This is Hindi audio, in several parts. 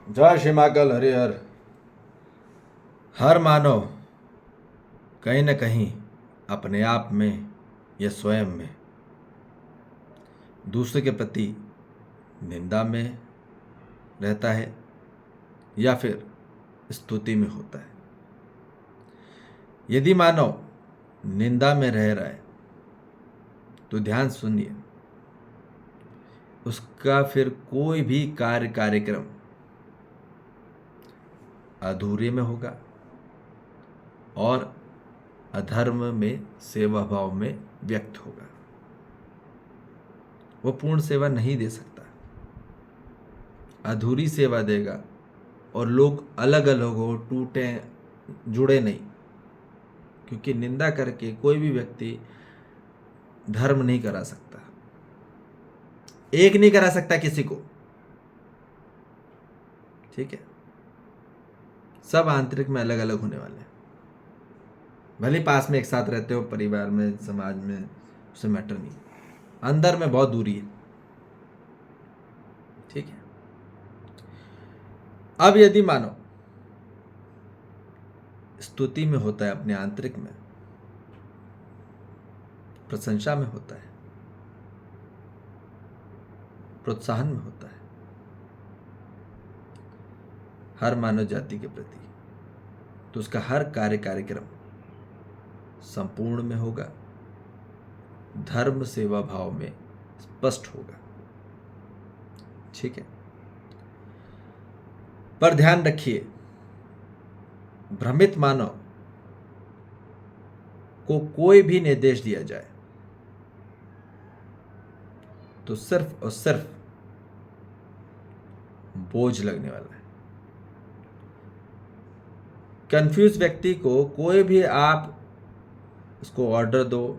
जय श्री महाकाल हरिहर। हर मानव कहीं न कहीं अपने आप में या स्वयं में दूसरे के प्रति निंदा में रहता है या फिर स्तुति में होता है। यदि मानव निंदा में रह रहा है तो ध्यान सुनिए, उसका फिर कोई भी कार्यक्रम अधूरे में होगा और अधर्म में सेवा भाव में व्यक्त होगा। वो पूर्ण सेवा नहीं दे सकता, अधूरी सेवा देगा और लोग अलग अलग हो, टूटे, जुड़े नहीं। क्योंकि निंदा करके कोई भी व्यक्ति धर्म नहीं करा सकता, एक नहीं करा सकता किसी को। ठीक है, सब आंतरिक में अलग अलग होने वाले हैं। भले पास में एक साथ रहते हो, परिवार में, समाज में, उससे मैटर नहीं, अंदर में बहुत दूरी है। ठीक है, अब यदि मानो स्तुति में होता है, अपने आंतरिक में प्रशंसा में होता है, प्रोत्साहन में होता है हर मानव जाति के प्रति, तो उसका हर कार्यक्रम संपूर्ण में होगा, धर्म सेवा भाव में स्पष्ट होगा। ठीक है, पर ध्यान रखिए, भ्रमित मानव को कोई भी निर्देश दिया जाए तो सिर्फ और सिर्फ बोझ लगने वाला है। कंफ्यूज व्यक्ति को कोई भी आप उसको ऑर्डर दो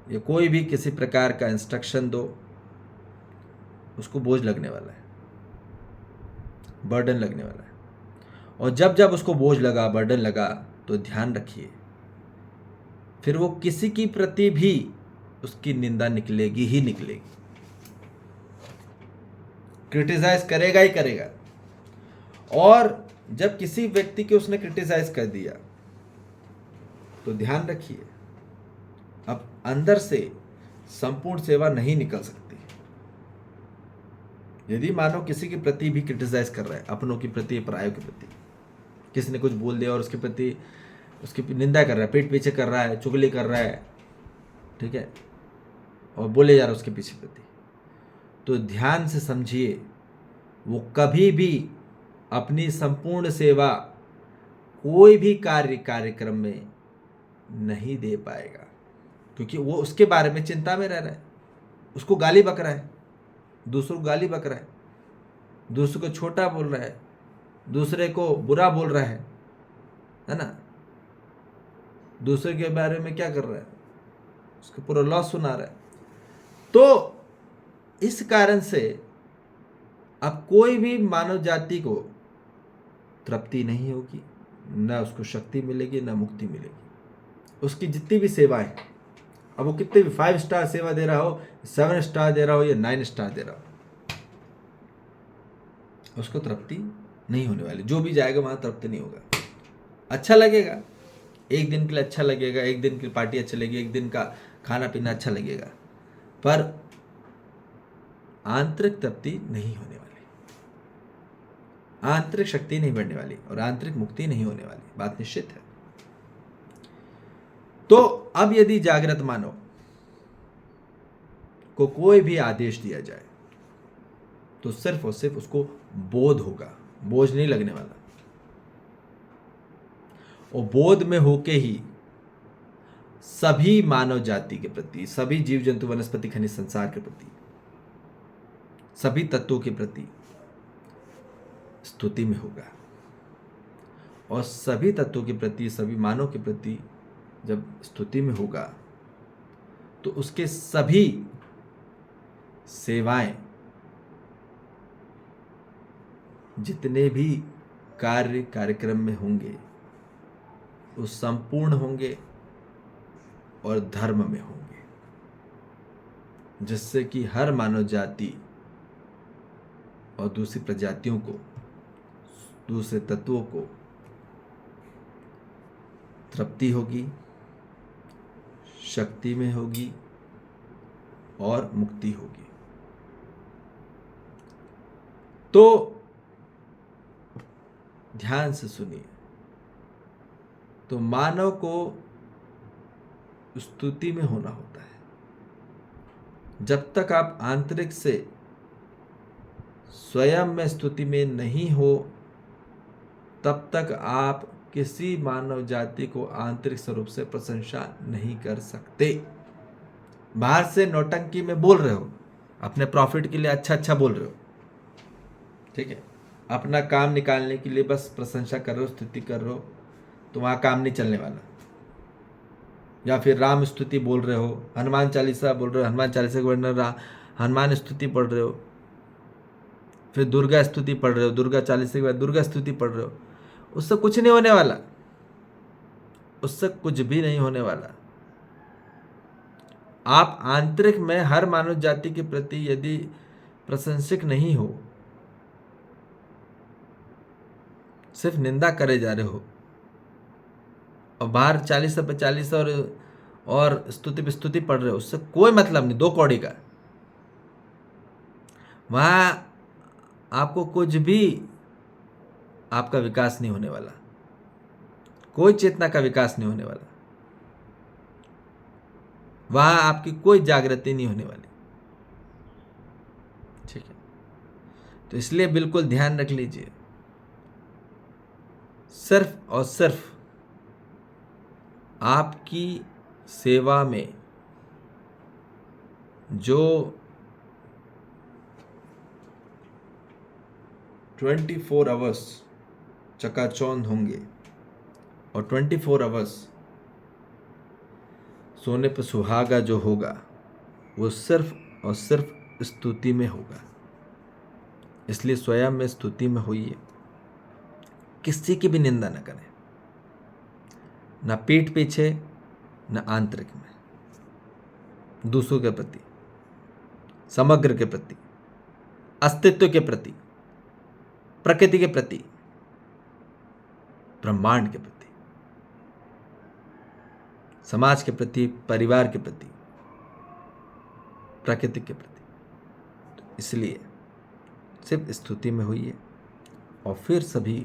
या कोई भी किसी प्रकार का इंस्ट्रक्शन दो, उसको बोझ लगने वाला है, बर्डन लगने वाला है। और जब जब उसको बोझ लगा, बर्डन लगा, तो ध्यान रखिए, फिर वो किसी की प्रति भी उसकी निंदा निकलेगी ही निकलेगी, क्रिटिसाइज करेगा ही करेगा। और जब किसी व्यक्ति के उसने क्रिटिसाइज कर दिया तो ध्यान रखिए, अब अंदर से संपूर्ण सेवा नहीं निकल सकती। यदि मानो किसी के प्रति भी क्रिटिसाइज कर रहा है, अपनों के प्रति, परायों के प्रति, किसी ने कुछ बोल दिया और उसके प्रति उसकी निंदा कर रहा है, पीठ पीछे कर रहा है, चुगली कर रहा है, ठीक है, और बोले जा रहा है उसके पीछे प्रति, तो ध्यान से समझिए, वो कभी भी अपनी संपूर्ण सेवा कोई भी कार्यक्रम में नहीं दे पाएगा। क्योंकि वो उसके बारे में चिंता में रह रहा है, उसको गाली बक रहा है, दूसरों को गाली बक रहा है, दूसरे को छोटा बोल रहा है, दूसरे को बुरा बोल रहा है ना, दूसरे के बारे में क्या कर रहा है, उसको पूरा लॉस सुना रहा है। तो इस कारण से अब कोई भी मानव जाति को तृप्ति नहीं होगी, ना उसको शक्ति मिलेगी, ना मुक्ति मिलेगी। उसकी जितनी भी सेवाएं, अब वो कितने भी 5 स्टार सेवा दे रहा हो, 7 स्टार दे रहा हो या 9 स्टार दे रहा हो, उसको तृप्ति नहीं होने वाली। जो भी जाएगा वहां तृप्ति नहीं होगा। अच्छा लगेगा, एक दिन के लिए अच्छा लगेगा, एक दिन की पार्टी अच्छा लगेगी, एक दिन का खाना पीना अच्छा लगेगा, पर आंतरिक तृप्ति नहीं होने वाली, आंतरिक शक्ति नहीं बढ़ने वाली और आंतरिक मुक्ति नहीं होने वाली, बात निश्चित है। तो अब यदि जागृत मानव को कोई भी आदेश दिया जाए तो सिर्फ और सिर्फ उसको बोध होगा, बोझ नहीं लगने वाला। और बोध में होके ही सभी मानव जाति के प्रति, सभी जीव जंतु, वनस्पति, खनिज, संसार के प्रति, सभी तत्वों के प्रति स्तुति में होगा। और सभी तत्वों के प्रति, सभी मानव के प्रति जब स्तुति में होगा तो उसके सभी सेवाएं, जितने भी कार्यक्रम में होंगे, वो संपूर्ण होंगे और धर्म में होंगे, जिससे कि हर मानव जाति और दूसरी प्रजातियों को दूसरे तत्वों को तृप्ति होगी, शक्ति में होगी और मुक्ति होगी। तो ध्यान से सुनिए। तो मानव को स्तुति में होना होता है। जब तक आप आंतरिक से स्वयं में स्तुति में नहीं हो, तब तक आप किसी मानव जाति को आंतरिक स्वरूप से प्रशंसा नहीं कर सकते। बाहर से नौटंकी में बोल रहे हो, अपने प्रॉफिट के लिए अच्छा अच्छा बोल रहे हो, ठीक है, अपना काम निकालने के लिए बस प्रशंसा कर रहे हो, स्तुति कर रहे हो, तो वहाँ काम नहीं चलने वाला। या फिर राम स्तुति बोल रहे हो, हनुमान चालीसा बोल रहे हो, हनुमान चालीसा के वर्णन हनुमान स्तुति पढ़ रहे हो, फिर दुर्गा स्तुति पढ़ रहे हो, दुर्गा चालीसा के बाद दुर्गा स्तुति पढ़ रहे हो, उससे कुछ नहीं होने वाला, उससे कुछ भी नहीं होने वाला। आप आंतरिक में हर मानव जाति के प्रति यदि प्रशंसक नहीं हो, सिर्फ निंदा करे जा रहे हो, और बाहर 40 पे 40 और स्तुति पे स्तुति पढ़ रहे हो, उससे कोई मतलब नहीं, 2 कौड़ी का। वहां आपको कुछ भी, आपका विकास नहीं होने वाला, कोई चेतना का विकास नहीं होने वाला, वहां आपकी कोई जागृति नहीं होने वाली, ठीक है। तो इसलिए बिल्कुल ध्यान रख लीजिए, सिर्फ और सिर्फ आपकी सेवा में जो 24 आवर्स चकाचौंध होंगे और 24 आवर्स सोने पर सुहागा जो होगा, वो सिर्फ और सिर्फ स्तुति में होगा। इसलिए स्वयं में स्तुति में होइए, किसी की भी निंदा न करें, न पीठ पीछे न आंतरिक में, दूसरों के प्रति, समग्र के प्रति, अस्तित्व के प्रति, प्रकृति के प्रति, ब्रह्मांड के प्रति, समाज के प्रति, परिवार के प्रति, प्रकृति के प्रति। तो इसलिए सिर्फ स्तुति में होइए और फिर सभी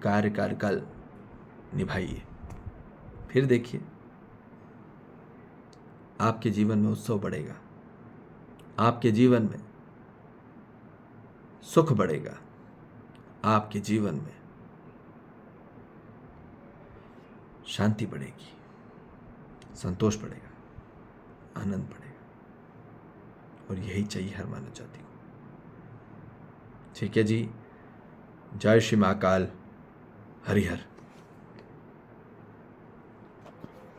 कार्यकाल निभाइए। फिर देखिए आपके जीवन में उत्सव बढ़ेगा, आपके जीवन में सुख बढ़ेगा, आपके जीवन में शांति बढ़ेगी, संतोष बढ़ेगा, आनंद बढ़ेगा, और यही चाहिए हर मानव जाति को। ठीक है जी। जय श्री महाकाल। हरिहर।